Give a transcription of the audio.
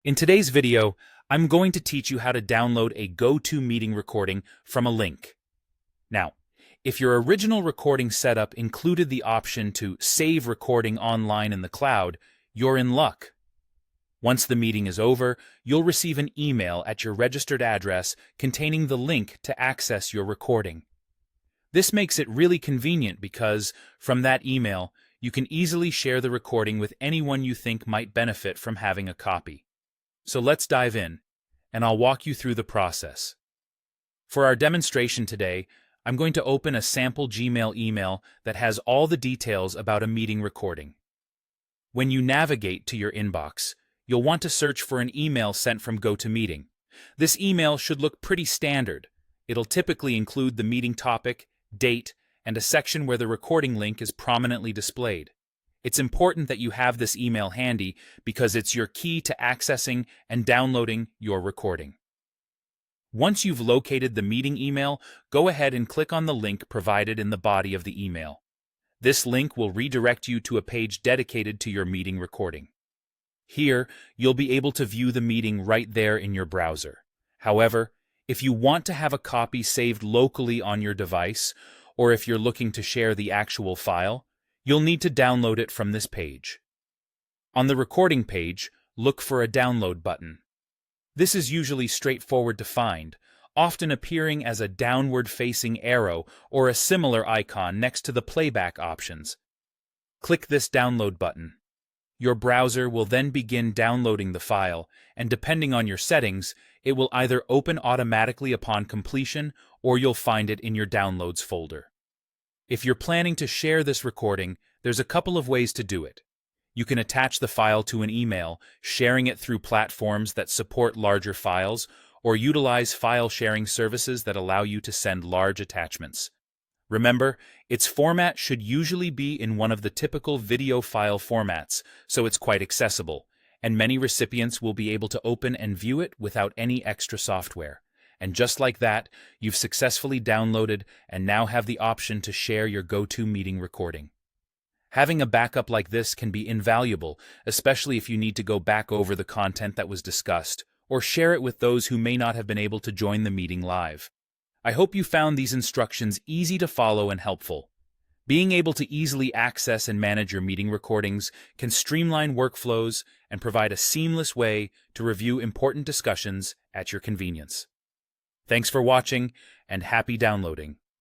In today's video, I'm going to teach you how to download a GoToMeeting recording from a link. Now, if your original recording setup included the option to save recording online in the cloud, you're in luck. Once the meeting is over, you'll receive an email at your registered address containing the link to access your recording. This makes it really convenient because, from that email, you can easily share the recording with anyone you think might benefit from having a copy. So let's dive in, and I'll walk you through the process. For our demonstration today, I'm going to open a sample Gmail email that has all the details about a meeting recording. When you navigate to your inbox, you'll want to search for an email sent from GoToMeeting. This email should look pretty standard. It'll typically include the meeting topic, date, and a section where the recording link is prominently displayed. It's important that you have this email handy because it's your key to accessing and downloading your recording. Once you've located the meeting email, go ahead and click on the link provided in the body of the email. This link will redirect you to a page dedicated to your meeting recording. Here, you'll be able to view the meeting right there in your browser. However, if you want to have a copy saved locally on your device, or if you're looking to share the actual file, you'll need to download it from this page. On the recording page, look for a download button. This is usually straightforward to find, often appearing as a downward-facing arrow or a similar icon next to the playback options. Click this download button. Your browser will then begin downloading the file, and depending on your settings, it will either open automatically upon completion or you'll find it in your Downloads folder. If you're planning to share this recording, there's a couple of ways to do it. You can attach the file to an email, sharing it through platforms that support larger files, or utilize file sharing services that allow you to send large attachments. Remember, its format should usually be in one of the typical video file formats, so it's quite accessible, and many recipients will be able to open and view it without any extra software. And just like that, you've successfully downloaded and now have the option to share your GoToMeeting recording. Having a backup like this can be invaluable, especially if you need to go back over the content that was discussed, or share it with those who may not have been able to join the meeting live. I hope you found these instructions easy to follow and helpful. Being able to easily access and manage your meeting recordings can streamline workflows and provide a seamless way to review important discussions at your convenience. Thanks for watching, and happy downloading.